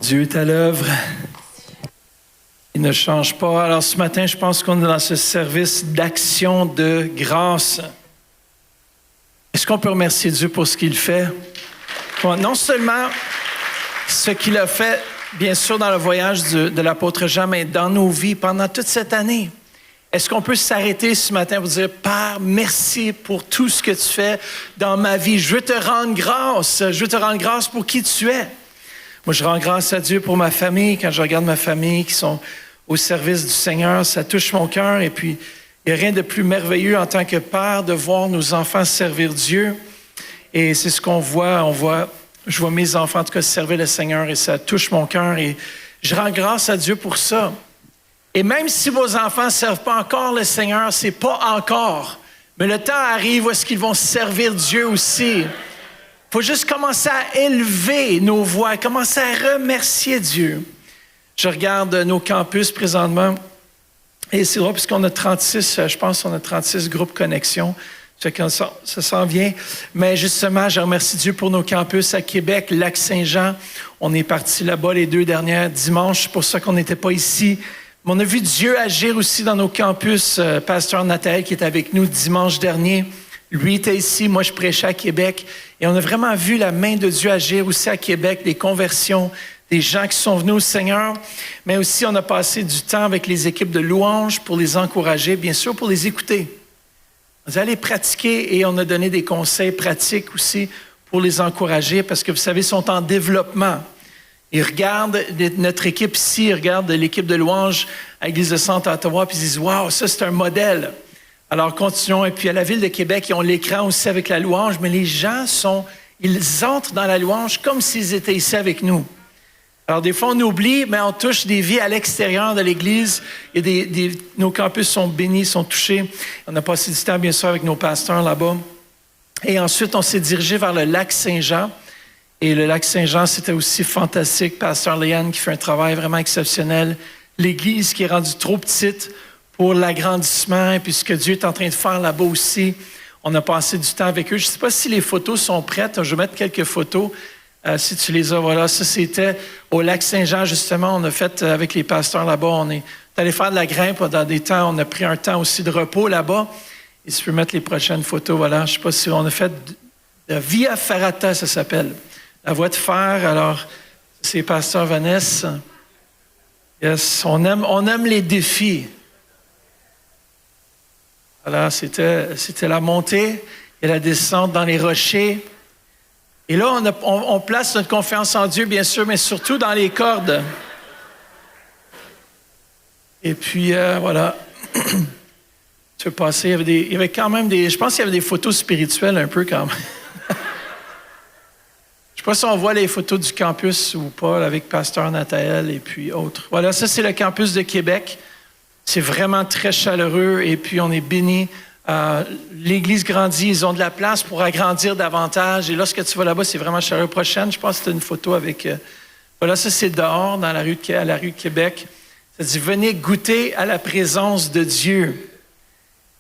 Dieu est à l'œuvre. Il ne change pas. Alors ce matin, je pense qu'on est dans ce service d'action de grâce. Est-ce qu'on peut remercier Dieu pour ce qu'il fait? Non seulement ce qu'il a fait, bien sûr, dans le voyage de l'apôtre Jean, mais dans nos vies pendant toute cette année. Est-ce qu'on peut s'arrêter ce matin pour dire, Père, merci pour tout ce que tu fais dans ma vie. Je veux te rendre grâce. Je veux te rendre grâce pour qui tu es. Moi, je rends grâce à Dieu pour ma famille. Quand je regarde ma famille qui sont au service du Seigneur, ça touche mon cœur. Et puis, il n'y a rien de plus merveilleux en tant que père de voir nos enfants servir Dieu. Et c'est ce qu'on voit. Je vois mes enfants, en tout cas, servir le Seigneur et ça touche mon cœur. Et je rends grâce à Dieu pour ça. Et même si vos enfants ne servent pas encore le Seigneur, c'est pas encore. Mais le temps arrive où est-ce qu'ils vont servir Dieu aussi. Il faut juste commencer à élever nos voix, commencer à remercier Dieu. Je regarde nos campus présentement. Et c'est drôle, puisqu'on a 36, je pense qu'on a 36 groupes connexion. Ça s'en vient. Mais justement, je remercie Dieu pour nos campus à Québec, Lac-Saint-Jean. On est parti là-bas les 2 derniers dimanches. C'est pour ça qu'on n'était pas ici. Mais on a vu Dieu agir aussi dans nos campus. Pasteur Nathalie qui est avec nous dimanche dernier. Lui était ici, moi je prêchais à Québec. Et on a vraiment vu la main de Dieu agir aussi à Québec, les conversions, des gens qui sont venus au Seigneur. Mais aussi, on a passé du temps avec les équipes de louanges pour les encourager, bien sûr pour les écouter. Vous allez pratiquer et on a donné des conseils pratiques aussi pour les encourager parce que vous savez, ils sont en développement. Ils regardent notre équipe ici, ils regardent l'équipe de louanges à l'Église de Centre à Ottawa, puis ils disent « Wow, ça c'est un modèle ». Alors continuons. Et puis à la Ville de Québec, ils ont l'écran aussi avec la louange, mais les gens ils entrent dans la louange comme s'ils étaient ici avec nous. Alors des fois on oublie, mais on touche des vies à l'extérieur de l'Église. Nos campus sont bénis, sont touchés. On a passé du temps bien sûr avec nos pasteurs là-bas. Et ensuite on s'est dirigé vers le lac Saint-Jean. Et le lac Saint-Jean, c'était aussi fantastique. Pasteur Léane qui fait un travail vraiment exceptionnel. L'Église qui est rendue trop petite pour l'agrandissement et puis ce que Dieu est en train de faire là-bas aussi. On a passé du temps avec eux. Je ne sais pas si les photos sont prêtes. Je vais mettre quelques photos. Si tu les as, voilà. Ça, c'était au lac Saint-Jean, justement. On a fait avec les pasteurs là-bas. On est allé faire de la grimpe dans des temps. On a pris un temps aussi de repos là-bas. Et si tu peux mettre les prochaines photos, voilà. Je ne sais pas si on a fait de Via Ferrata, ça s'appelle. La voie de fer. Alors, c'est pasteur Vanessa. Yes, on aime les défis. Voilà, c'était la montée et la descente dans les rochers. Et là, on place notre confiance en Dieu, bien sûr, mais surtout dans les cordes. Et puis, voilà. Tu peux passer, il y avait quand même je pense qu'il y avait des photos spirituelles un peu quand même. Je ne sais pas si on voit les photos du campus ou pas, avec Pasteur Nathalie et puis autres. Voilà, ça c'est le campus de Québec. C'est vraiment très chaleureux et puis on est bénis. L'Église grandit, ils ont de la place pour agrandir davantage. Et lorsque tu vas là-bas, c'est vraiment chaleureux. Prochaine, je pense que c'est une photo avec... voilà, ça c'est dehors, à la rue de Québec. Ça dit, venez goûter à la présence de Dieu.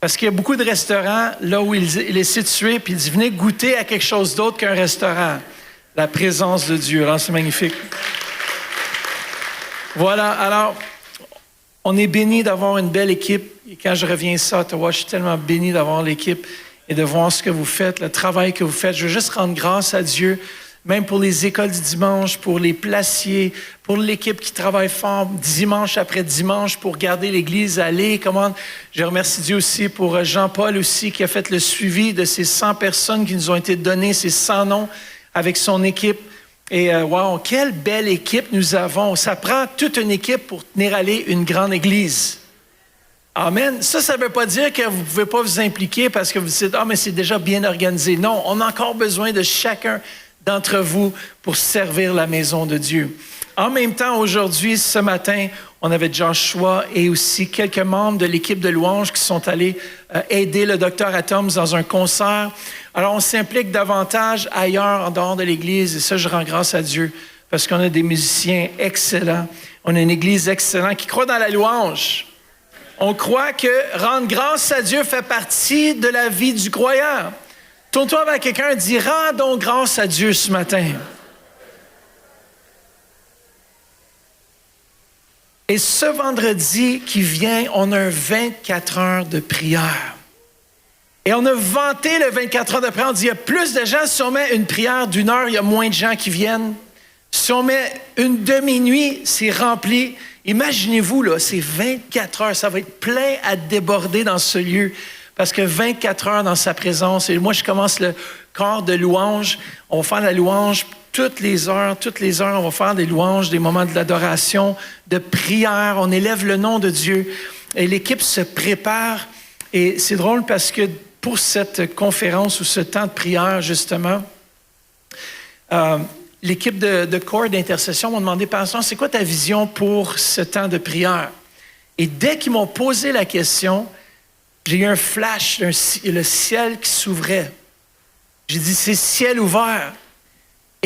Parce qu'il y a beaucoup de restaurants là où il est situé, puis il dit, venez goûter à quelque chose d'autre qu'un restaurant. La présence de Dieu. Alors, c'est magnifique. Voilà, alors... On est béni d'avoir une belle équipe. Et quand je reviens ici à Ottawa, je suis tellement béni d'avoir l'équipe et de voir ce que vous faites, le travail que vous faites. Je veux juste rendre grâce à Dieu, même pour les écoles du dimanche, pour les placiers, pour l'équipe qui travaille fort dimanche après dimanche pour garder l'Église aller. Je remercie Dieu aussi pour Jean-Paul aussi qui a fait le suivi de ces 100 personnes qui nous ont été données, ces 100 noms avec son équipe. Et wow, quelle belle équipe nous avons. Ça prend toute une équipe pour tenir aller une grande église. Amen. Ça ne veut pas dire que vous ne pouvez pas vous impliquer parce que vous dites, mais c'est déjà bien organisé. Non, on a encore besoin de chacun d'entre vous pour servir la maison de Dieu. En même temps, aujourd'hui, ce matin, on avait Joshua et aussi quelques membres de l'équipe de louanges qui sont allés aider le Dr. Atoms dans un concert. Alors, on s'implique davantage ailleurs, en dehors de l'Église, et ça, je rends grâce à Dieu, parce qu'on a des musiciens excellents. On a une Église excellente qui croit dans la louange. On croit que rendre grâce à Dieu fait partie de la vie du croyant. Tourne-toi vers quelqu'un et dis, rendons grâce à Dieu ce matin. Et ce vendredi qui vient, on a un 24 heures de prière. Et on a vanté le 24 heures de prière. On dit, il y a plus de gens. Si on met une prière d'1 heure, il y a moins de gens qui viennent. Si on met une demi-nuit, c'est rempli. Imaginez-vous, là, c'est 24 heures. Ça va être plein à déborder dans ce lieu. Parce que 24 heures dans sa présence. Et moi, je commence le corps de louange. On va faire la louange toutes les heures, on va faire des louanges, des moments de l'adoration, de prière. On élève le nom de Dieu. Et l'équipe se prépare. Et c'est drôle parce que pour cette conférence ou ce temps de prière, justement, l'équipe de corps d'intercession m'a demandé, Pasteur, c'est quoi ta vision pour ce temps de prière? Et dès qu'ils m'ont posé la question, j'ai eu un flash, le ciel qui s'ouvrait. J'ai dit, c'est ciel ouvert.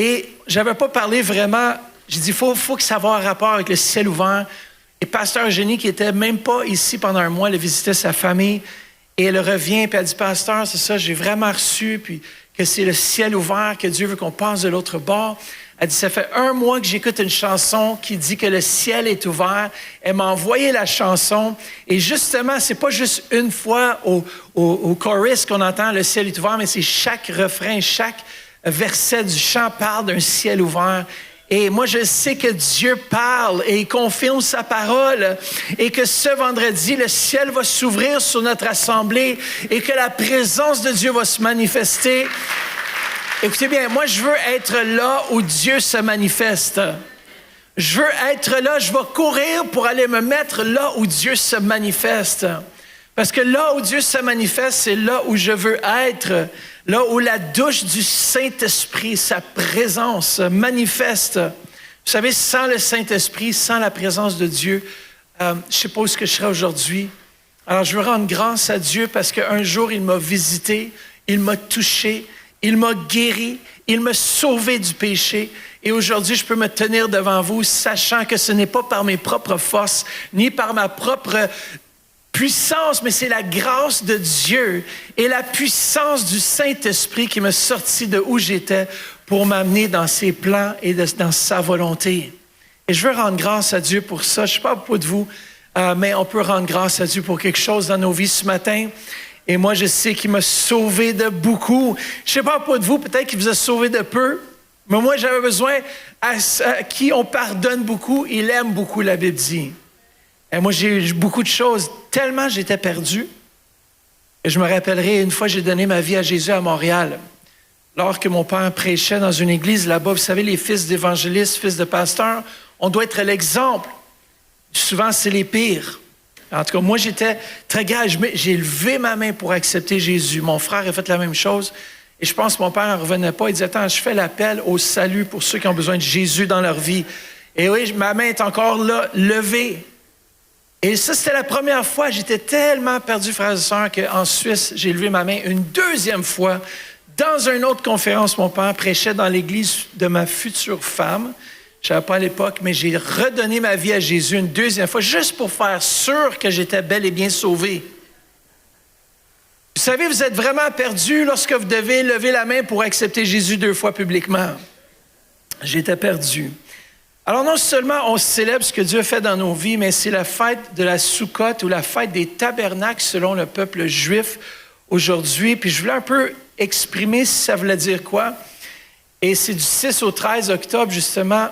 Et je n'avais pas parlé vraiment, j'ai dit, il faut que ça ait un rapport avec le ciel ouvert. Et Pasteur Eugénie, qui n'était même pas ici pendant un mois, elle visitait sa famille, et elle revient, puis elle dit, Pasteur, c'est ça, j'ai vraiment reçu, puis que c'est le ciel ouvert, que Dieu veut qu'on passe de l'autre bord. Elle dit, ça fait 1 mois que j'écoute une chanson qui dit que le ciel est ouvert. Elle m'a envoyé la chanson. Et justement, c'est pas juste une fois au chorus qu'on entend le ciel est ouvert, mais c'est chaque refrain, chaque verset du chant parle d'un ciel ouvert. Et moi, je sais que Dieu parle et il confirme sa parole et que ce vendredi, le ciel va s'ouvrir sur notre assemblée et que la présence de Dieu va se manifester. Écoutez bien, moi, je veux être là où Dieu se manifeste. Je veux être là, je vais courir pour aller me mettre là où Dieu se manifeste. Parce que là où Dieu se manifeste, c'est là où je veux être. Là où la douche du Saint-Esprit, sa présence se manifeste. Vous savez, sans le Saint-Esprit, sans la présence de Dieu, je ne sais pas où je serai aujourd'hui. Alors, je veux rendre grâce à Dieu parce qu'un jour, il m'a visité, il m'a touché, il m'a guéri, il m'a sauvé du péché. Et aujourd'hui, je peux me tenir devant vous, sachant que ce n'est pas par mes propres forces, ni par ma propre puissance, mais c'est la grâce de Dieu et la puissance du Saint-Esprit qui m'a sorti de où j'étais pour m'amener dans ses plans et dans sa volonté. Et je veux rendre grâce à Dieu pour ça. Je ne sais pas à propos de vous, mais on peut rendre grâce à Dieu pour quelque chose dans nos vies ce matin. Et moi, je sais qu'il m'a sauvé de beaucoup. Je ne sais pas à propos de vous, peut-être qu'il vous a sauvé de peu, mais moi, j'avais besoin à qui on pardonne beaucoup, il aime beaucoup, la Bible dit. Et moi, j'ai eu beaucoup de choses, tellement j'étais perdu. Et je me rappellerai, une fois, j'ai donné ma vie à Jésus à Montréal. Lors que mon père prêchait dans une église là-bas, vous savez, les fils d'évangélistes, fils de pasteurs, on doit être l'exemple. Souvent, c'est les pires. En tout cas, moi, j'étais très grave. J'ai levé ma main pour accepter Jésus. Mon frère a fait la même chose. Et je pense que mon père n'en revenait pas. Il disait, attends, je fais l'appel au salut pour ceux qui ont besoin de Jésus dans leur vie. Et oui, ma main est encore là, levée. Et ça, c'était la première fois. J'étais tellement perdu, frères et sœurs, qu'en Suisse, j'ai levé ma main une deuxième fois. Dans une autre conférence, mon père prêchait dans l'église de ma future femme. Je ne savais pas à l'époque, mais j'ai redonné ma vie à Jésus une deuxième fois, juste pour faire sûr que j'étais bel et bien sauvé. Vous savez, vous êtes vraiment perdu lorsque vous devez lever la main pour accepter Jésus 2 fois publiquement. J'étais perdu. Alors, non seulement on célèbre ce que Dieu a fait dans nos vies, mais c'est la fête de la Soukotte ou la fête des tabernacles selon le peuple juif aujourd'hui. Puis je voulais un peu exprimer si ça voulait dire quoi. Et c'est du 6 au 13 octobre, justement.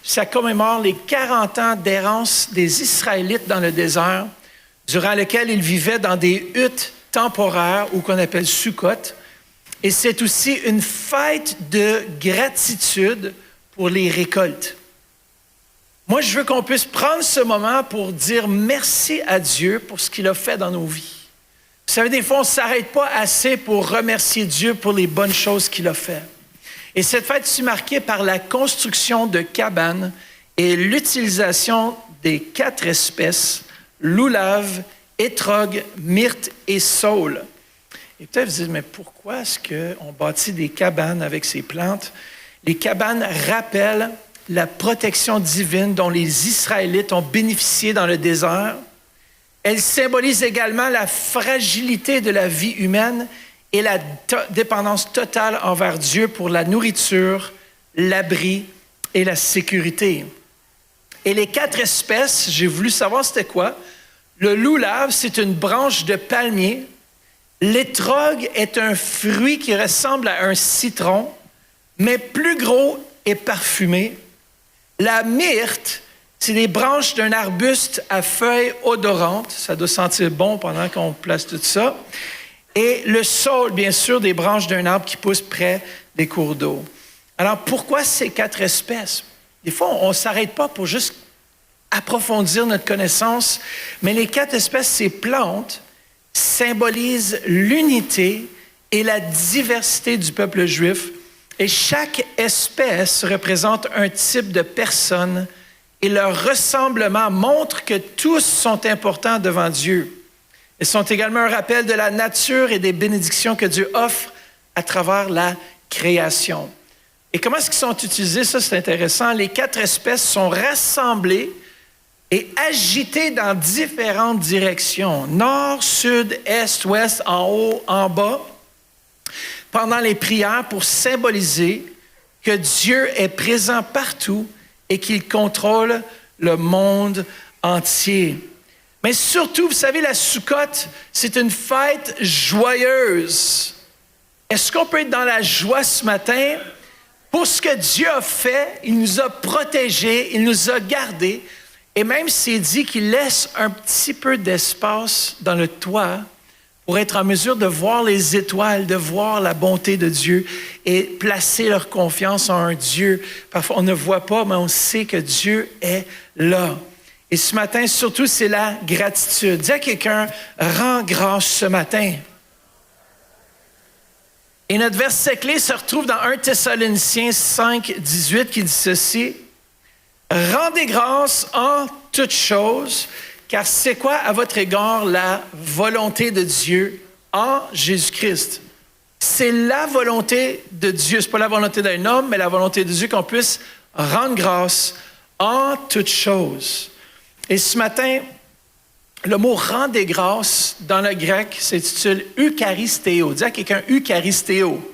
Ça commémore les 40 ans d'errance des Israélites dans le désert, durant lequel ils vivaient dans des huttes temporaires ou qu'on appelle Soukottes. Et c'est aussi une fête de gratitude pour les récoltes. Moi, je veux qu'on puisse prendre ce moment pour dire merci à Dieu pour ce qu'il a fait dans nos vies. Vous savez, des fois, on ne s'arrête pas assez pour remercier Dieu pour les bonnes choses qu'il a fait. Et cette fête est marquée par la construction de cabanes et l'utilisation des 4 espèces, loulave, étrog, myrte et saule. Et peut-être vous dites, mais pourquoi est-ce qu'on bâtit des cabanes avec ces plantes? Les cabanes rappellent la protection divine dont les Israélites ont bénéficié dans le désert. Elles symbolisent également la fragilité de la vie humaine et la dépendance totale envers Dieu pour la nourriture, l'abri et la sécurité. Et les 4 espèces, j'ai voulu savoir c'était quoi. Le loulave, c'est une branche de palmier. L'étrogue est un fruit qui ressemble à un citron, mais plus gros et parfumé. La myrte, c'est des branches d'un arbuste à feuilles odorantes. Ça doit sentir bon pendant qu'on place tout ça. Et le saule, bien sûr, des branches d'un arbre qui pousse près des cours d'eau. Alors, pourquoi ces 4 espèces? Des fois, on ne s'arrête pas pour juste approfondir notre connaissance, mais les 4 espèces, ces plantes, symbolisent l'unité et la diversité du peuple juif. Et chaque espèce représente un type de personne et leur ressemblement montre que tous sont importants devant Dieu. Ils sont également un rappel de la nature et des bénédictions que Dieu offre à travers la création. Et comment est-ce qu'ils sont utilisés? Ça, c'est intéressant. Les 4 espèces sont rassemblées et agitées dans différentes directions. Nord, sud, est, ouest, en haut, en bas. Pendant les prières pour symboliser que Dieu est présent partout et qu'il contrôle le monde entier. Mais surtout, vous savez, la Soukotte, c'est une fête joyeuse. Est-ce qu'on peut être dans la joie ce matin? Pour ce que Dieu a fait, il nous a protégés, il nous a gardés. Et même s'il dit qu'il laisse un petit peu d'espace dans le toit pour être en mesure de voir les étoiles, de voir la bonté de Dieu et placer leur confiance en un Dieu. Parfois, on ne voit pas, mais on sait que Dieu est là. Et ce matin, surtout, c'est la gratitude. Dis à quelqu'un, rends grâce ce matin. Et notre verset clé se retrouve dans 1 Thessaloniciens 5, 18 qui dit ceci. Rendez grâce en toutes choses, car c'est quoi à votre égard la volonté de Dieu en Jésus-Christ? C'est la volonté de Dieu. Ce n'est pas la volonté d'un homme, mais la volonté de Dieu qu'on puisse rendre grâce en toutes choses. Et ce matin, le mot « rendez grâce » dans le grec s'intitule « eucharistéo ». Dis à quelqu'un « eucharistéo ».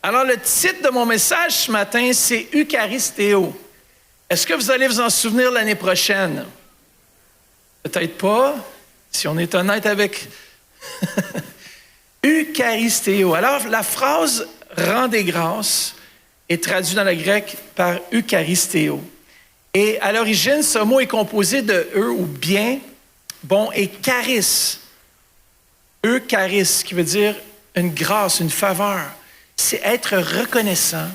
Alors, le titre de mon message ce matin, c'est « eucharistéo ». Est-ce que vous allez vous en souvenir l'année prochaine? Peut-être pas, si on est honnête avec eucharistéo. Alors, la phrase « rendez grâce » est traduite dans le grec par « eucharistéo ». Et à l'origine, ce mot est composé de « ou bien », « bon » et « charis ». « Eucharis » qui veut dire une grâce, une faveur. C'est être reconnaissant,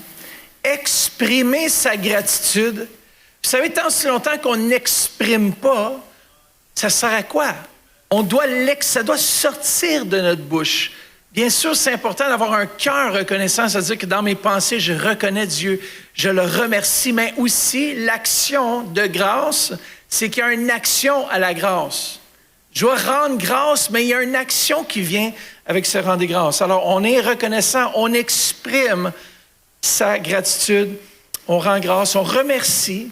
exprimer sa gratitude. Vous savez, tant si longtemps qu'on n'exprime pas, ça sert à quoi? Ça doit sortir de notre bouche. Bien sûr, c'est important d'avoir un cœur reconnaissant, c'est-à-dire que dans mes pensées, je reconnais Dieu, je le remercie, mais aussi l'action de grâce, c'est qu'il y a une action à la grâce. Je dois rendre grâce, mais il y a une action qui vient avec ce rendre grâce. Alors, on est reconnaissant, on exprime sa gratitude, on rend grâce, on remercie,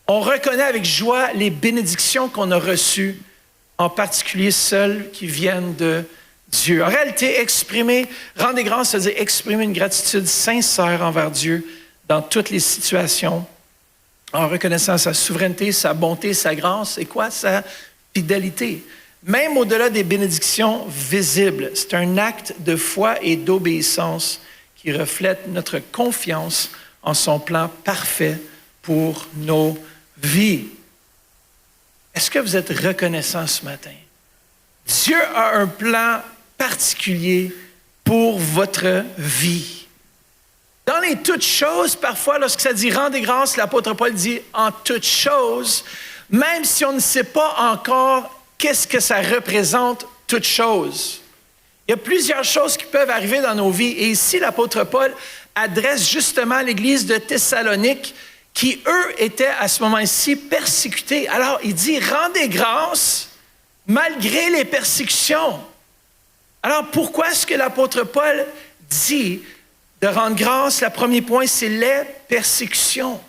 on reconnaît avec joie les bénédictions qu'on a reçues, en particulier celles qui viennent de Dieu. En réalité, rendre grâce, ça veut dire exprimer une gratitude sincère envers Dieu dans toutes les situations, en reconnaissant sa souveraineté, sa bonté, sa grâce, et quoi? Sa fidélité. Même au-delà des bénédictions visibles, c'est un acte de foi et d'obéissance qui reflète notre confiance en son plan parfait pour nos vies. Est-ce que vous êtes reconnaissant ce matin? Dieu a un plan particulier pour votre vie. Dans les toutes choses, parfois, lorsque ça dit « rendez grâce », l'apôtre Paul dit « en toutes choses », même si on ne sait pas encore qu'est-ce que ça représente, toutes choses. Il y a plusieurs choses qui peuvent arriver dans nos vies. Et ici, l'apôtre Paul adresse justement l'Église de Thessalonique qui, eux, étaient à ce moment-ci persécutés. Alors, il dit « rendez grâce malgré les persécutions ». Alors, pourquoi est-ce que l'apôtre Paul dit de rendre grâce? Le premier point, c'est les persécutions.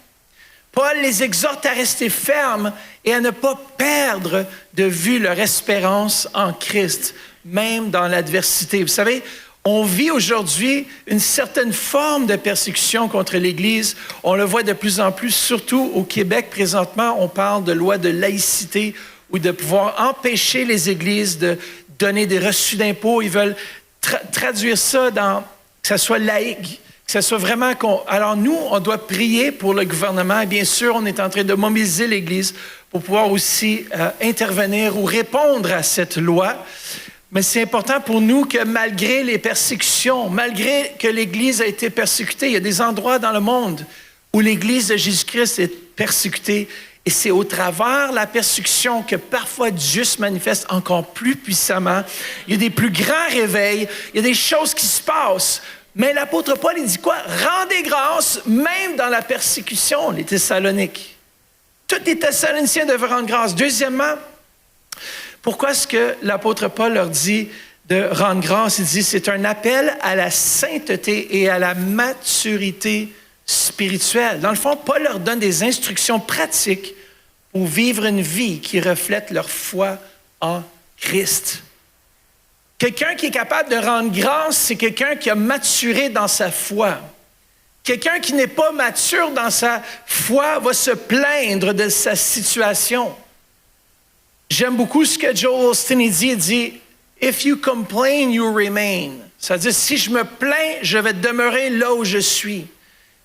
Paul les exhorte à rester fermes et à ne pas perdre de vue leur espérance en Christ, même dans l'adversité. Vous savez, On vit aujourd'hui une certaine forme de persécution contre l'Église. On le voit de plus en plus, surtout au Québec. Présentement, on parle de loi de laïcité ou de pouvoir empêcher les églises de donner des reçus d'impôts. Ils veulent traduire ça que ça soit laïque, que ça soit vraiment... Alors nous, on doit prier pour le gouvernement. Et bien sûr, on est en train de mobiliser l'Église pour pouvoir aussi intervenir ou répondre à cette loi. Mais c'est important pour nous que malgré les persécutions, malgré que l'Église a été persécutée, il y a des endroits dans le monde où l'Église de Jésus-Christ est persécutée. Et c'est au travers de la persécution que parfois Dieu se manifeste encore plus puissamment. Il y a des plus grands réveils, il y a des choses qui se passent. Mais l'apôtre Paul, il dit quoi? Rendez grâce, même dans la persécution, les Thessaloniques. Tous les Thessaloniciens devaient rendre grâce. Deuxièmement, pourquoi est-ce que l'apôtre Paul leur dit de rendre grâce? Il dit c'est un appel à la sainteté et à la maturité spirituelle. Dans le fond, Paul leur donne des instructions pratiques pour vivre une vie qui reflète leur foi en Christ. Quelqu'un qui est capable de rendre grâce, c'est quelqu'un qui a maturé dans sa foi. Quelqu'un qui n'est pas mature dans sa foi va se plaindre de sa situation. J'aime beaucoup ce que Joel Osteen dit. Il dit « If you complain, you remain ». C'est-à-dire, si je me plains, je vais demeurer là où je suis.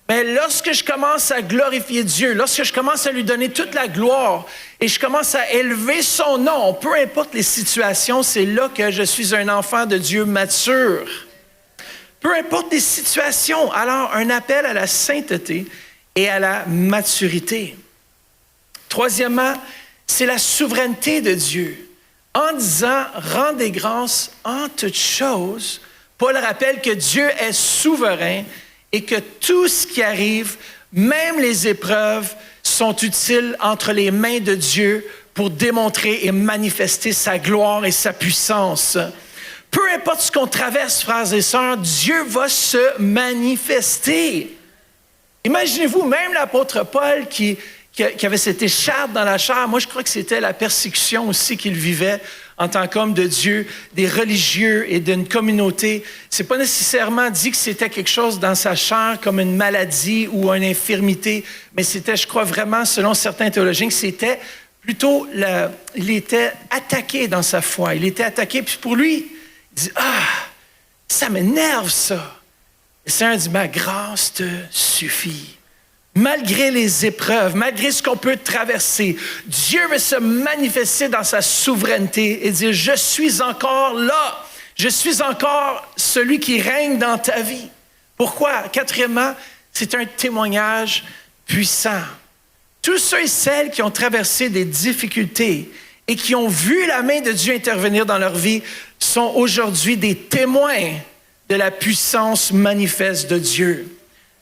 Mais lorsque je commence à glorifier Dieu, lorsque je commence à lui donner toute la gloire et je commence à élever son nom, peu importe les situations, c'est là que je suis un enfant de Dieu mature. Peu importe les situations, alors un appel à la sainteté et à la maturité. Troisièmement, c'est la souveraineté de Dieu. En disant « rendez grâce en toutes choses », Paul rappelle que Dieu est souverain et que tout ce qui arrive, même les épreuves, sont utiles entre les mains de Dieu pour démontrer et manifester sa gloire et sa puissance. Peu importe ce qu'on traverse, frères et sœurs, Dieu va se manifester. Imaginez-vous, même l'apôtre Paul qui avait cette écharpe dans la chair, moi je crois que c'était la persécution aussi qu'il vivait en tant qu'homme de Dieu, des religieux et d'une communauté. C'est pas nécessairement dit que c'était quelque chose dans sa chair comme une maladie ou une infirmité, mais c'était, je crois vraiment, selon certains théologiens, que c'était plutôt, il était attaqué dans sa foi. Il était attaqué, puis pour lui, il dit « Ah, ça m'énerve ça! » Et le Seigneur dit « Ma grâce te suffit. » Malgré les épreuves, malgré ce qu'on peut traverser, Dieu veut se manifester dans sa souveraineté et dire « Je suis encore là. Je suis encore celui qui règne dans ta vie. » Pourquoi? Quatrièmement, c'est un témoignage puissant. Tous ceux et celles qui ont traversé des difficultés et qui ont vu la main de Dieu intervenir dans leur vie sont aujourd'hui des témoins de la puissance manifeste de Dieu.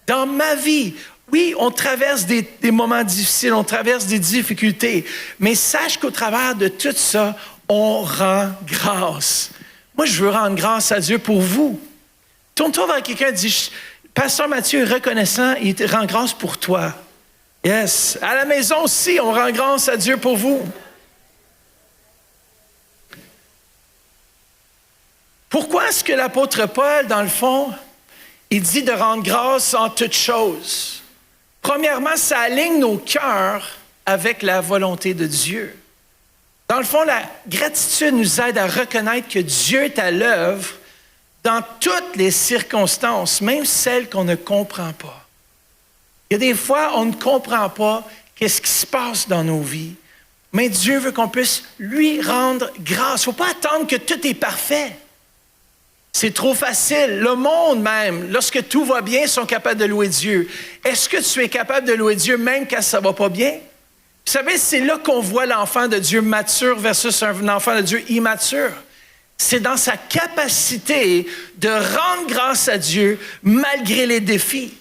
Dans ma vie, oui, on traverse des moments difficiles, on traverse des difficultés, mais sache qu'au travers de tout ça, on rend grâce. Moi, je veux rendre grâce à Dieu pour vous. Tourne-toi vers quelqu'un et dis « Pasteur Mathieu est reconnaissant, il te rend grâce pour toi. » Yes. À la maison aussi, on rend grâce à Dieu pour vous. Pourquoi est-ce que l'apôtre Paul, dans le fond, il dit de rendre grâce en toutes choses? Premièrement, ça aligne nos cœurs avec la volonté de Dieu. Dans le fond, la gratitude nous aide à reconnaître que Dieu est à l'œuvre dans toutes les circonstances, même celles qu'on ne comprend pas. Il y a des fois, on ne comprend pas qu'est-ce qui se passe dans nos vies, mais Dieu veut qu'on puisse lui rendre grâce. Il ne faut pas attendre que tout est parfait. C'est trop facile. Le monde même, lorsque tout va bien, sont capables de louer Dieu. Est-ce que tu es capable de louer Dieu même quand ça ne va pas bien? Vous savez, c'est là qu'on voit l'enfant de Dieu mature versus un enfant de Dieu immature. C'est dans sa capacité de rendre grâce à Dieu malgré les défis.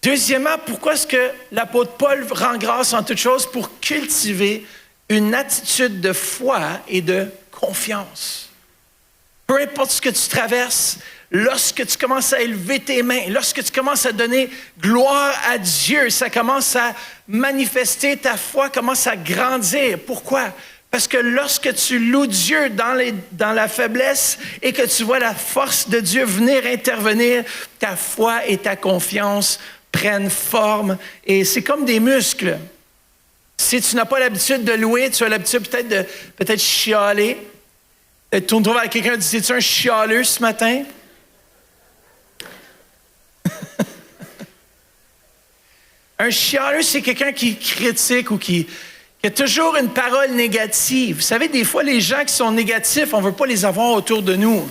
Deuxièmement, pourquoi est-ce que l'apôtre Paul rend grâce en toutes choses? Pour cultiver une attitude de foi et de confiance. Peu importe ce que tu traverses, lorsque tu commences à élever tes mains, lorsque tu commences à donner gloire à Dieu, ça commence à manifester, ta foi commence à grandir. Pourquoi? Parce que lorsque tu loues Dieu dans la faiblesse et que tu vois la force de Dieu venir intervenir, ta foi et ta confiance prennent forme. Et c'est comme des muscles. Si tu n'as pas l'habitude de louer, tu as l'habitude peut-être chialer. Tourne-toi vers quelqu'un et dis, es-tu un chialeux ce matin? Un chialeux, c'est quelqu'un qui critique ou qui a toujours une parole négative. Vous savez, des fois, les gens qui sont négatifs, on ne veut pas les avoir autour de nous.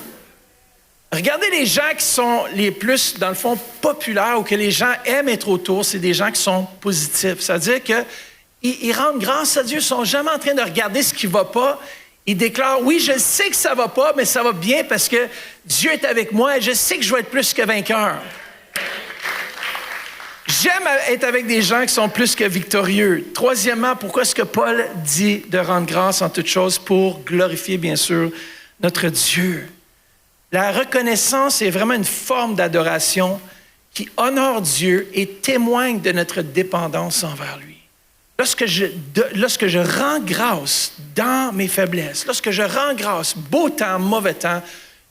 Regardez les gens qui sont les plus, dans le fond, populaires ou que les gens aiment être autour, c'est des gens qui sont positifs. C'est-à-dire qu'ils rendent grâce à Dieu, ils ne sont jamais en train de regarder ce qui ne va pas. Ils déclarent, oui, je sais que ça ne va pas, mais ça va bien parce que Dieu est avec moi et je sais que je vais être plus que vainqueur. J'aime être avec des gens qui sont plus que victorieux. Troisièmement, pourquoi est-ce que Paul dit de rendre grâce en toutes choses pour glorifier, bien sûr, notre Dieu? La reconnaissance est vraiment une forme d'adoration qui honore Dieu et témoigne de notre dépendance envers lui. Lorsque je rends grâce dans mes faiblesses, lorsque je rends grâce, beau temps, mauvais temps,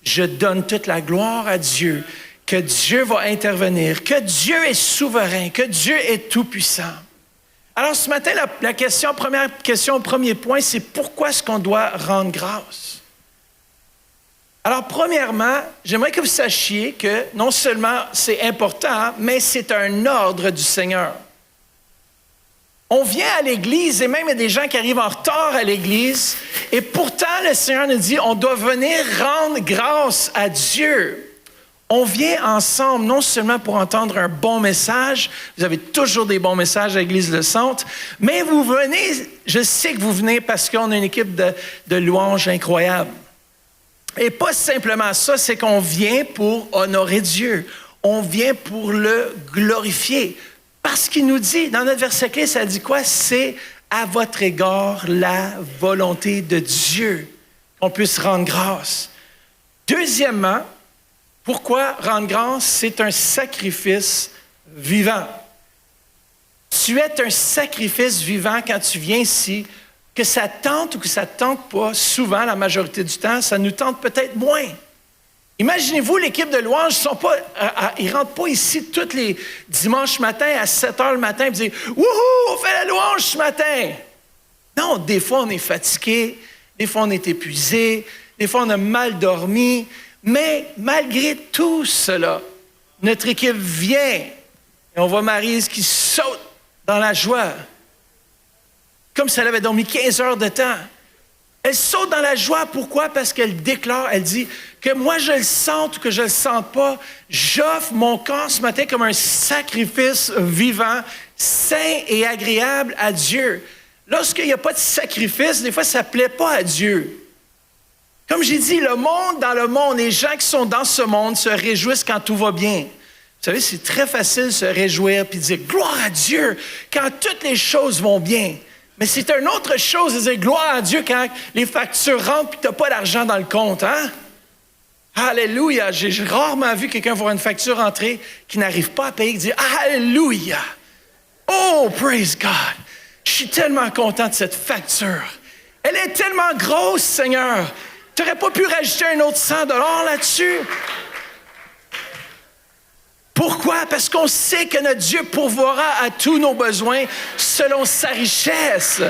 je donne toute la gloire à Dieu, que Dieu va intervenir, que Dieu est souverain, que Dieu est tout-puissant. Alors ce matin, première question, premier point, c'est pourquoi est-ce qu'on doit rendre grâce? Alors premièrement, j'aimerais que vous sachiez que non seulement c'est important, mais c'est un ordre du Seigneur. On vient à l'Église et même il y a des gens qui arrivent en retard à l'Église et pourtant le Seigneur nous dit on doit venir rendre grâce à Dieu. On vient ensemble non seulement pour entendre un bon message, vous avez toujours des bons messages à l'Église Le Centre, mais vous venez, je sais que vous venez parce qu'on a une équipe de louanges incroyable. Et pas simplement ça, c'est qu'on vient pour honorer Dieu. On vient pour le glorifier. Parce qu'il nous dit, dans notre verset clé, ça dit quoi? C'est à votre égard la volonté de Dieu qu'on puisse rendre grâce. Deuxièmement, pourquoi rendre grâce? C'est un sacrifice vivant. Tu es un sacrifice vivant quand tu viens ici, que ça tente ou que ça ne tente pas, souvent, la majorité du temps, ça nous tente peut-être moins. Imaginez-vous, l'équipe de louanges, ils ne rentrent pas ici tous les dimanches matins à 7 heures le matin et disent « Wouhou, on fait la louange ce matin! » Non, des fois on est fatigué, des fois on est épuisé, des fois on a mal dormi, mais malgré tout cela, notre équipe vient et on voit Maryse qui saute dans la joie, comme si elle avait dormi 15 heures de temps. Elle saute dans la joie. Pourquoi? Parce qu'elle déclare, elle dit que moi je le sente ou que je ne le sente pas, j'offre mon corps ce matin comme un sacrifice vivant, sain et agréable à Dieu. Lorsqu'il n'y a pas de sacrifice, des fois ça ne plaît pas à Dieu. Comme j'ai dit, dans le monde, les gens qui sont dans ce monde se réjouissent quand tout va bien. Vous savez, c'est très facile de se réjouir et de dire « Gloire à Dieu » quand toutes les choses vont bien. Mais c'est une autre chose de dire gloire à Dieu quand les factures rentrent et tu n'as pas d'argent dans le compte. Hein? Alléluia! J'ai rarement vu quelqu'un voir une facture entrer qui n'arrive pas à payer et dire Alléluia! Oh, praise God! Je suis tellement content de cette facture. Elle est tellement grosse, Seigneur. Tu n'aurais pas pu rajouter un autre 100 $ là-dessus? Pourquoi? Parce qu'on sait que notre Dieu pourvoira à tous nos besoins selon sa richesse.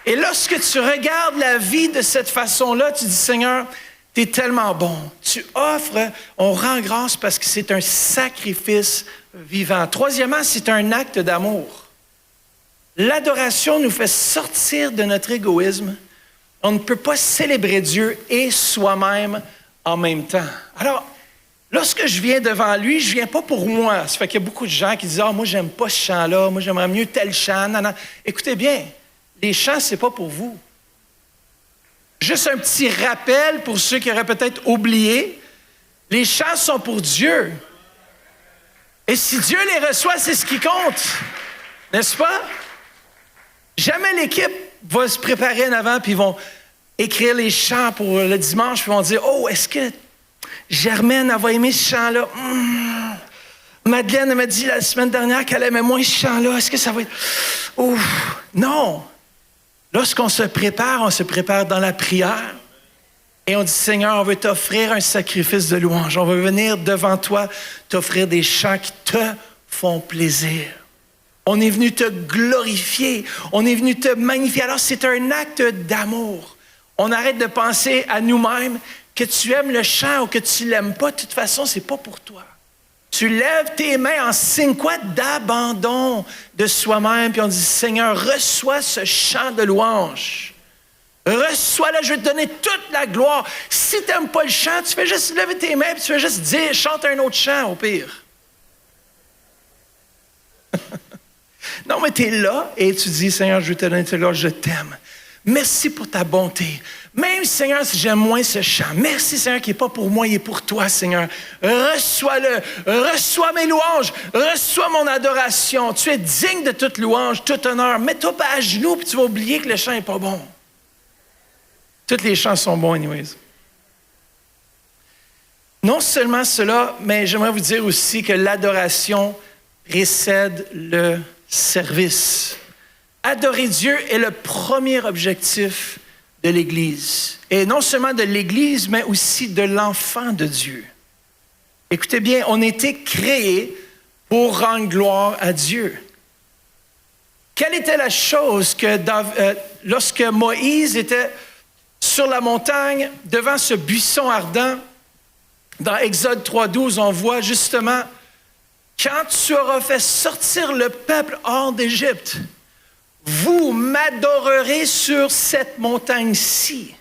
Et lorsque tu regardes la vie de cette façon-là, tu dis, Seigneur, tu es tellement bon. Tu offres, on rend grâce parce que c'est un sacrifice vivant. Troisièmement, c'est un acte d'amour. L'adoration nous fait sortir de notre égoïsme. On ne peut pas célébrer Dieu et soi-même en même temps. Alors, lorsque je viens devant lui, je ne viens pas pour moi. Ça fait qu'il y a beaucoup de gens qui disent « Ah, moi, j'aime pas ce chant-là. Moi, j'aimerais mieux tel chant. » Non, non. Écoutez bien, les chants, ce n'est pas pour vous. Juste un petit rappel pour ceux qui auraient peut-être oublié. Les chants sont pour Dieu. Et si Dieu les reçoit, c'est ce qui compte. N'est-ce pas? Jamais l'équipe va se préparer en avant puis ils vont écrire les chants pour le dimanche puis ils vont dire « Oh, est-ce que Germaine, elle va aimer ce chant-là. Madeleine, elle m'a dit la semaine dernière qu'elle aimait moins ce chant-là. Est-ce que ça va être... Ouf. Non. Lorsqu'on se prépare dans la prière et on dit, Seigneur, on veut t'offrir un sacrifice de louange. On veut venir devant toi, t'offrir des chants qui te font plaisir. On est venu te glorifier. On est venu te magnifier. Alors, c'est un acte d'amour. On arrête de penser à nous-mêmes que tu aimes le chant ou que tu ne l'aimes pas. De toute façon, ce n'est pas pour toi. Tu lèves tes mains en signe quoi? D'abandon de soi-même. Puis on dit, Seigneur, reçois ce chant de louange. Reçois-le, je vais te donner toute la gloire. Si tu n'aimes pas le chant, tu fais juste lever tes mains et tu fais juste dire, chante un autre chant au pire. Non, mais tu es là et tu dis, Seigneur, je vais te donner toute la gloire, je t'aime. Merci pour ta bonté. Même, Seigneur, si j'aime moins ce chant, merci, Seigneur, qui n'est pas pour moi, il est pour toi, Seigneur. Reçois-le, reçois mes louanges, reçois mon adoration. Tu es digne de toute louange, tout honneur. Mets-toi pas à genoux, puis tu vas oublier que le chant n'est pas bon. Tous les chants sont bons, anyways. Non seulement cela, mais j'aimerais vous dire aussi que l'adoration précède le service. Adorer Dieu est le premier objectif de l'Église. Et non seulement de l'Église, mais aussi de l'enfant de Dieu. Écoutez bien, on a été créés pour rendre gloire à Dieu. Quelle était la chose que lorsque Moïse était sur la montagne, devant ce buisson ardent, dans Exode 3:12, on voit justement, quand tu auras fait sortir le peuple hors d'Égypte, vous m'adorerez sur cette montagne-ci.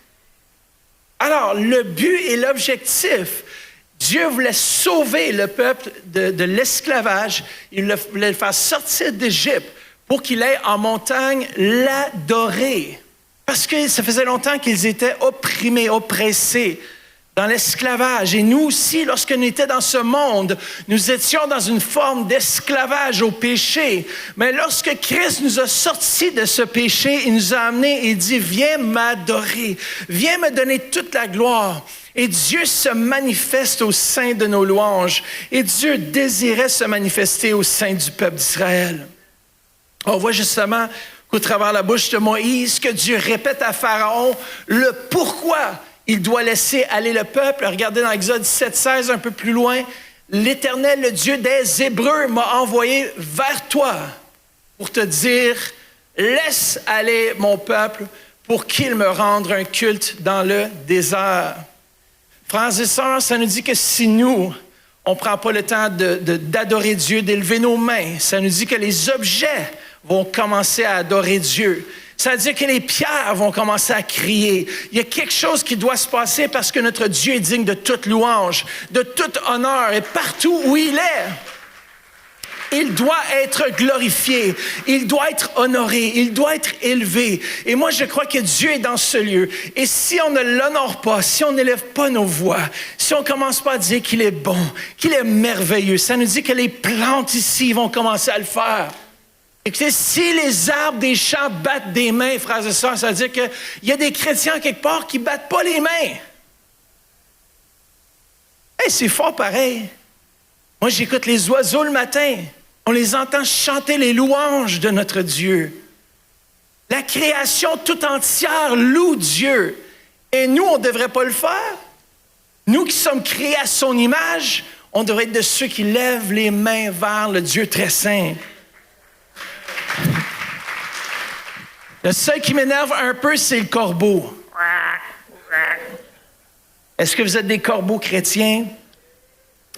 Alors, le but et l'objectif, Dieu voulait sauver le peuple de l'esclavage. Il voulait le faire sortir d'Égypte pour qu'il aille en montagne l'adorer. Parce que ça faisait longtemps qu'ils étaient opprimés, oppressés dans l'esclavage. Et nous aussi, lorsque nous étions dans ce monde, nous étions dans une forme d'esclavage au péché. Mais lorsque Christ nous a sortis de ce péché, il nous a amenés et dit, viens m'adorer, viens me donner toute la gloire. Et Dieu se manifeste au sein de nos louanges. Et Dieu désirait se manifester au sein du peuple d'Israël. On voit justement qu'au travers la bouche de Moïse, que Dieu répète à Pharaon le pourquoi il doit laisser aller le peuple. Regardez dans Exode 17:16, un peu plus loin, l'Éternel, le Dieu des Hébreux, m'a envoyé vers toi pour te dire, laisse aller mon peuple pour qu'il me rende un culte dans le désert. Frères et sœurs, ça nous dit que si nous, on ne prend pas le temps d'adorer Dieu, d'élever nos mains, ça nous dit que les objets vont commencer à adorer Dieu. Ça veut dire que les pierres vont commencer à crier. Il y a quelque chose qui doit se passer parce que notre Dieu est digne de toute louange, de tout honneur. Et partout où il est, il doit être glorifié, il doit être honoré, il doit être élevé. Et moi, je crois que Dieu est dans ce lieu. Et si on ne l'honore pas, si on n'élève pas nos voix, si on ne commence pas à dire qu'il est bon, qu'il est merveilleux, ça nous dit que les plantes ici vont commencer à le faire. Et si les arbres des champs battent des mains, frères et sœurs, ça veut dire qu'il y a des chrétiens quelque part qui ne battent pas les mains. Hey, c'est fort pareil. Moi, j'écoute les oiseaux le matin. On les entend chanter les louanges de notre Dieu. La création tout entière loue Dieu. Et nous, on ne devrait pas le faire. Nous qui sommes créés à son image, on devrait être de ceux qui lèvent les mains vers le Dieu très saint. Le seul qui m'énerve un peu, c'est le corbeau. Est-ce que vous êtes des corbeaux chrétiens?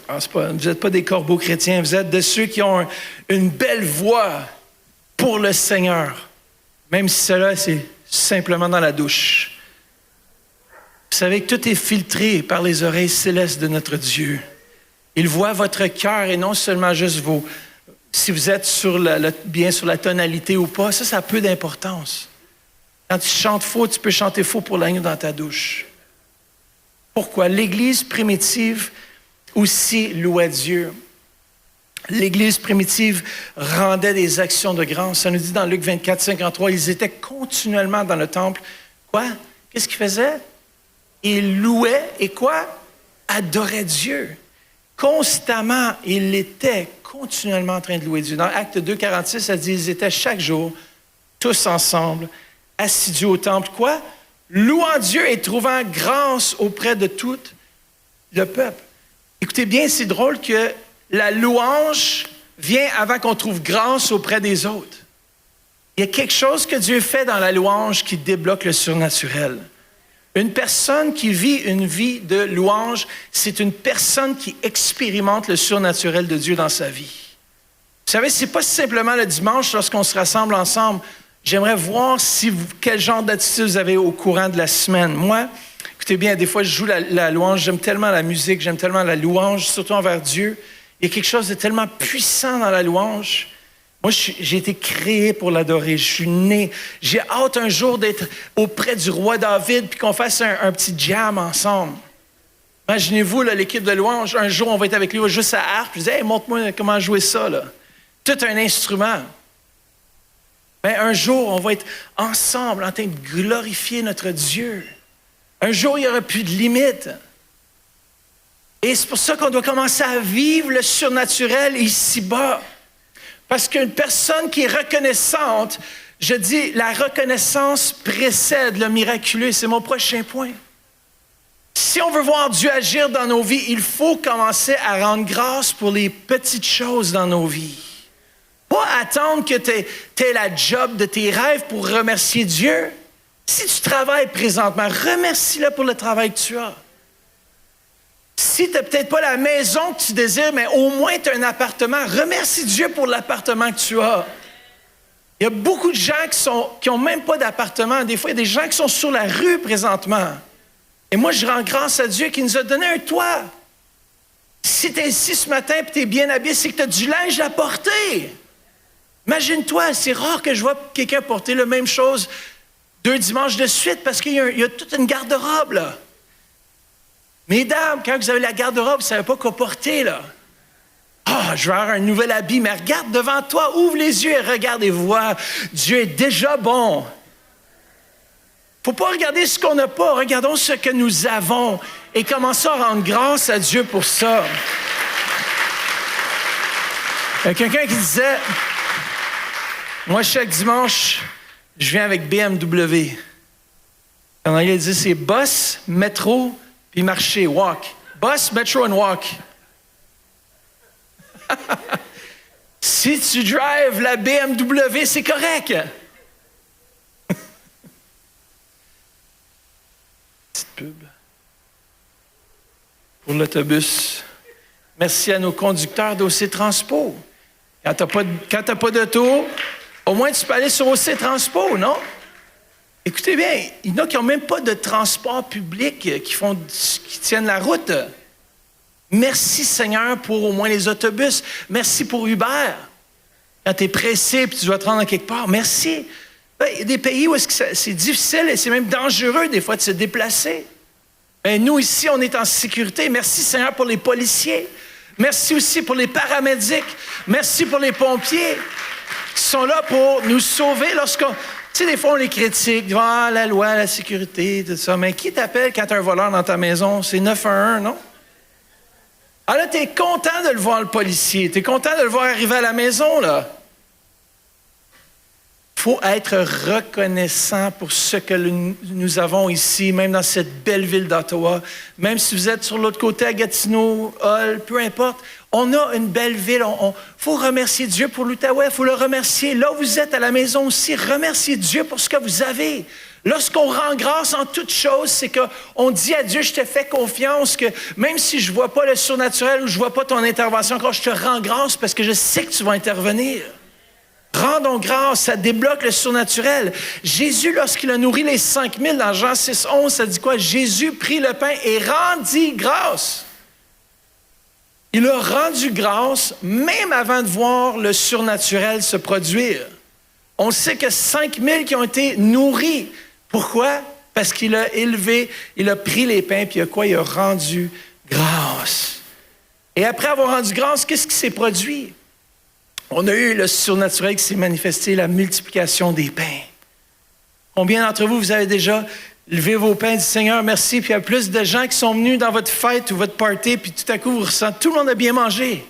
Ah, vous n'êtes pas des corbeaux chrétiens, vous êtes de ceux qui ont une belle voix pour le Seigneur. Même si cela, c'est simplement dans la douche. Vous savez que tout est filtré par les oreilles célestes de notre Dieu. Il voit votre cœur et non seulement juste si vous êtes bien sur la tonalité ou pas, ça a peu d'importance. Quand tu chantes faux, tu peux chanter faux pour l'agneau dans ta douche. Pourquoi? L'Église primitive aussi louait Dieu. L'Église primitive rendait des actions de grâce. Ça nous dit dans Luc 24, 53, ils étaient continuellement dans le temple. Quoi? Qu'est-ce qu'ils faisaient? Ils louaient et quoi? Adoraient Dieu. Constamment, ils étaient continuellement en train de louer Dieu. Dans Acte 2, 46, ça dit, ils étaient chaque jour, tous ensemble, assidus au temple, quoi? Louant Dieu et trouvant grâce auprès de tout le peuple. Écoutez bien, c'est drôle que la louange vient avant qu'on trouve grâce auprès des autres. Il y a quelque chose que Dieu fait dans la louange qui débloque le surnaturel. Une personne qui vit une vie de louange, c'est une personne qui expérimente le surnaturel de Dieu dans sa vie. Vous savez, ce n'est pas simplement le dimanche lorsqu'on se rassemble ensemble. J'aimerais voir quel genre d'attitude vous avez au courant de la semaine. Moi, écoutez bien, des fois, je joue la louange. J'aime tellement la musique, j'aime tellement la louange, surtout envers Dieu. Il y a quelque chose de tellement puissant dans la louange. Moi, j'ai été créé pour l'adorer. Je suis né. J'ai hâte un jour d'être auprès du roi David puis qu'on fasse un petit jam ensemble. Imaginez-vous, là, l'équipe de louange, un jour, on va être avec lui, on va jouer sa harpe. Je dis, hey, montre-moi comment jouer ça, là. Tout un instrument. Mais un jour, on va être ensemble en train de glorifier notre Dieu. Un jour, il n'y aura plus de limites. Et c'est pour ça qu'on doit commencer à vivre le surnaturel ici-bas. Parce qu'une personne qui est reconnaissante, je dis, la reconnaissance précède le miraculeux. C'est mon prochain point. Si on veut voir Dieu agir dans nos vies, il faut commencer à rendre grâce pour les petites choses dans nos vies. Pas attendre que tu aies la job de tes rêves pour remercier Dieu. Si tu travailles présentement, remercie-le pour le travail que tu as. Si tu n'as peut-être pas la maison que tu désires, mais au moins tu as un appartement, remercie Dieu pour l'appartement que tu as. Il y a beaucoup de gens qui n'ont même pas d'appartement. Des fois, il y a des gens qui sont sur la rue présentement. Et moi, je rends grâce à Dieu qui nous a donné un toit. Si tu es ici ce matin et tu es bien habillé, c'est que tu as du linge à porter. Imagine-toi, c'est rare que je vois quelqu'un porter la même chose 2 dimanches de suite parce qu'il y a toute une garde-robe, là. Mesdames, quand vous avez la garde-robe, vous ne savez pas quoi porter, là. Ah, je vais avoir un nouvel habit, mais regarde devant toi, ouvre les yeux et regarde et vois. Dieu est déjà bon. Il ne faut pas regarder ce qu'on n'a pas, regardons ce que nous avons et commençons à rendre grâce à Dieu pour ça. Il y a quelqu'un qui disait, moi, chaque dimanche, je viens avec BMW. En anglais, il dit, c'est bus, métro, puis marcher, walk. Bus, metro and walk. Si tu drives la BMW, c'est correct. Petite pub. Pour l'autobus. Merci à nos conducteurs d'OC Transpo. Quand tu n'as pas d'auto, au moins tu peux aller sur OC Transpo, non? Écoutez bien, il y en a qui n'ont même pas de transport public qui tiennent la route. Merci Seigneur pour au moins les autobus. Merci pour Uber. Quand tu es pressé et tu dois te rendre quelque part, merci. Il y a des pays où c'est difficile et c'est même dangereux des fois de se déplacer. Mais nous ici, on est en sécurité. Merci Seigneur pour les policiers. Merci aussi pour les paramédics. Merci pour les pompiers qui sont là pour nous sauver lorsqu'on... Tu sais, des fois, on les critique. Ah, la loi, la sécurité, tout ça. Mais qui t'appelle quand tu as un voleur dans ta maison? C'est 911, non? Alors là, tu es content de le voir, le policier. Tu es content de le voir arriver à la maison, là. Il faut être reconnaissant pour ce que nous avons ici, même dans cette belle ville d'Ottawa. Même si vous êtes sur l'autre côté, à Gatineau, Hull, peu importe. On a une belle ville. Il faut remercier Dieu pour l'Outaouais. Il faut le remercier. Là où vous êtes à la maison aussi, remerciez Dieu pour ce que vous avez. Lorsqu'on rend grâce en toutes choses, c'est qu'on dit à Dieu, je te fais confiance, que même si je ne vois pas le surnaturel ou je ne vois pas ton intervention encore, je te rends grâce parce que je sais que tu vas intervenir. Rendons grâce, ça débloque le surnaturel. Jésus, lorsqu'il a nourri les 5000 dans Jean 6,11, ça dit quoi? Jésus prit le pain et rendit grâce. Il a rendu grâce même avant de voir le surnaturel se produire. On sait que 5000 qui ont été nourris. Pourquoi? Parce qu'il a élevé, il a pris les pains, puis il a rendu grâce. Et après avoir rendu grâce, qu'est-ce qui s'est produit? On a eu le surnaturel qui s'est manifesté, la multiplication des pains. Combien d'entre vous, vous avez déjà levé vos pains et dit « Seigneur, merci », puis il y a plus de gens qui sont venus dans votre fête ou votre party, puis tout à coup, vous ressentez, tout le monde a bien mangé.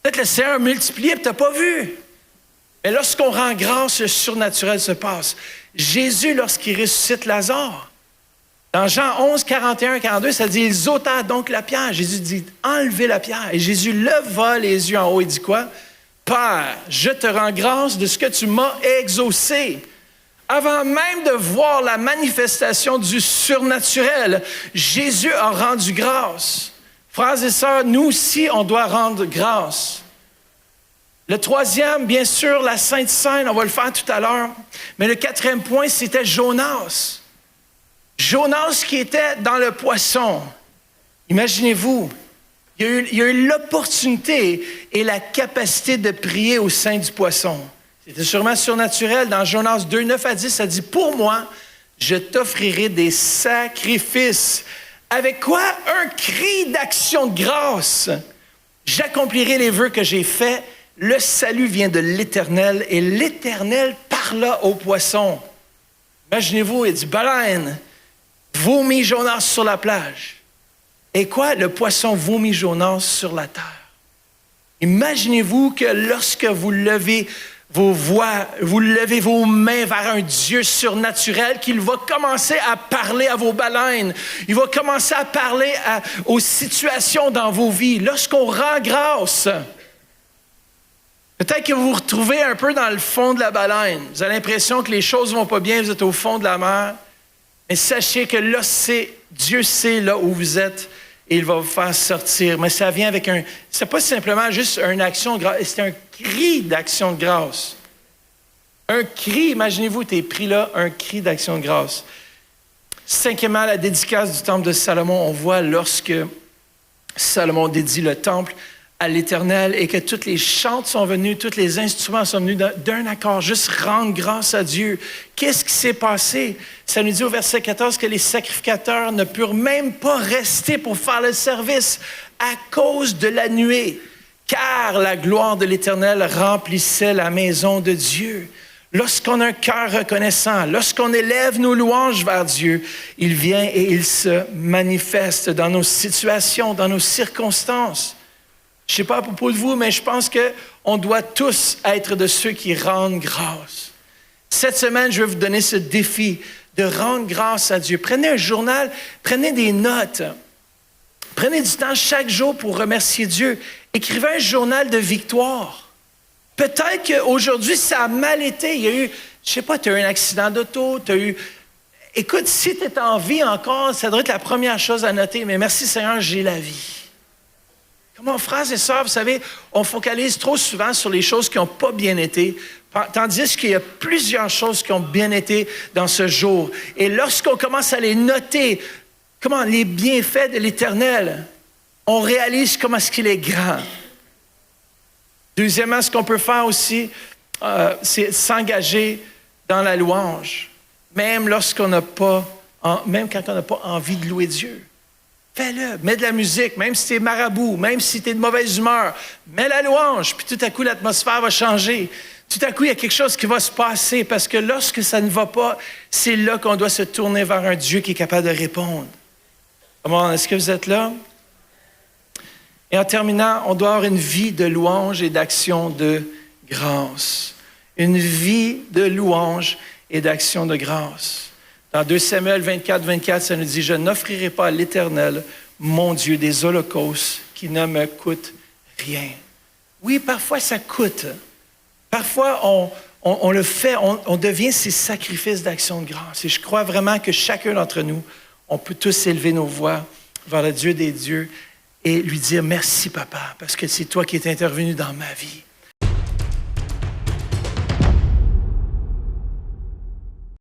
Peut-être le Seigneur a multiplié, puis tu n'as pas vu. Mais lorsqu'on rend grâce, le surnaturel se passe. Jésus, lorsqu'il ressuscite Lazare, dans Jean 11, 41, 42, ça dit « Ils ôtèrent donc la pierre ». Jésus dit « Enlevez la pierre ». Et Jésus leva les yeux en haut et dit quoi? « Père, je te rends grâce de ce que tu m'as exaucé. » Avant même de voir la manifestation du surnaturel, Jésus a rendu grâce. Frères et sœurs, nous aussi, on doit rendre grâce. Le troisième, bien sûr, la Sainte Seine, on va le faire tout à l'heure. Mais le quatrième point, c'était Jonas. Jonas qui était dans le poisson. Imaginez-vous, il y a eu l'opportunité et la capacité de prier au sein du poisson. C'était sûrement surnaturel. Dans Jonas 2, 9 à 10, ça dit « Pour moi, je t'offrirai des sacrifices. » Avec quoi? Un cri d'action de grâce. J'accomplirai les vœux que j'ai faits. Le salut vient de l'Éternel et l'Éternel parla au poisson. Imaginez-vous, il dit « Baleine, vomit Jonas sur la plage. » Et quoi? Le poisson vomit Jonas sur la terre. Imaginez-vous que lorsque vous levez vos mains vers un Dieu surnaturel, qu'il va commencer à parler à vos baleines. Il va commencer à parler aux situations dans vos vies. Lorsqu'on rend grâce, peut-être que vous vous retrouvez un peu dans le fond de la baleine. Vous avez l'impression que les choses ne vont pas bien, vous êtes au fond de la mer. Mais sachez que là, Dieu sait là où vous êtes et il va vous faire sortir. Mais ça vient avec c'est pas simplement juste une action de grâce, c'est un cri d'action de grâce. Un cri, imaginez-vous, tu es pris là, un cri d'action de grâce. Cinquièmement, la dédicace du temple de Salomon. On voit lorsque Salomon dédie le temple à l'Éternel et que toutes les chantes sont venues, tous les instruments sont venus d'un accord, juste rendre grâce à Dieu. Qu'est-ce qui s'est passé? Ça nous dit au verset 14 que les sacrificateurs ne purent même pas rester pour faire le service à cause de la nuée, car la gloire de l'Éternel remplissait la maison de Dieu. Lorsqu'on a un cœur reconnaissant, lorsqu'on élève nos louanges vers Dieu, il vient et il se manifeste dans nos situations, dans nos circonstances. Je ne sais pas à propos de vous, mais je pense qu'on doit tous être de ceux qui rendent grâce. Cette semaine, je vais vous donner ce défi de rendre grâce à Dieu. Prenez un journal, prenez des notes. Prenez du temps chaque jour pour remercier Dieu. Écrivez un journal de victoire. Peut-être qu'aujourd'hui, ça a mal été. Il y a eu, je ne sais pas, tu as eu un accident d'auto, tu as eu... Écoute, si tu es en vie encore, ça doit être la première chose à noter. Mais merci Seigneur, j'ai la vie. Comment, frères et sœurs, vous savez, on focalise trop souvent sur les choses qui n'ont pas bien été, tandis qu'il y a plusieurs choses qui ont bien été dans ce jour. Et lorsqu'on commence à les noter, les bienfaits de l'Éternel, on réalise comment est-ce qu'il est grand. Deuxièmement, ce qu'on peut faire aussi, c'est s'engager dans la louange, même quand on n'a pas envie de louer Dieu. Fais-le, mets de la musique, même si tu es marabout, même si tu es de mauvaise humeur, mets la louange, puis tout à coup, l'atmosphère va changer. Tout à coup, il y a quelque chose qui va se passer, parce que lorsque ça ne va pas, c'est là qu'on doit se tourner vers un Dieu qui est capable de répondre. Comment, est-ce que vous êtes là? Et en terminant, on doit avoir une vie de louange et d'action de grâce. Une vie de louange et d'action de grâce. Dans 2 Samuel 24, 24, ça nous dit « Je n'offrirai pas à l'Éternel, mon Dieu, des holocaustes qui ne me coûtent rien. » Oui, parfois ça coûte. Parfois, on le fait, on devient ces sacrifices d'action de grâce. Et je crois vraiment que chacun d'entre nous, on peut tous élever nos voix vers le Dieu des dieux et lui dire « Merci, Papa, parce que c'est toi qui es intervenu dans ma vie.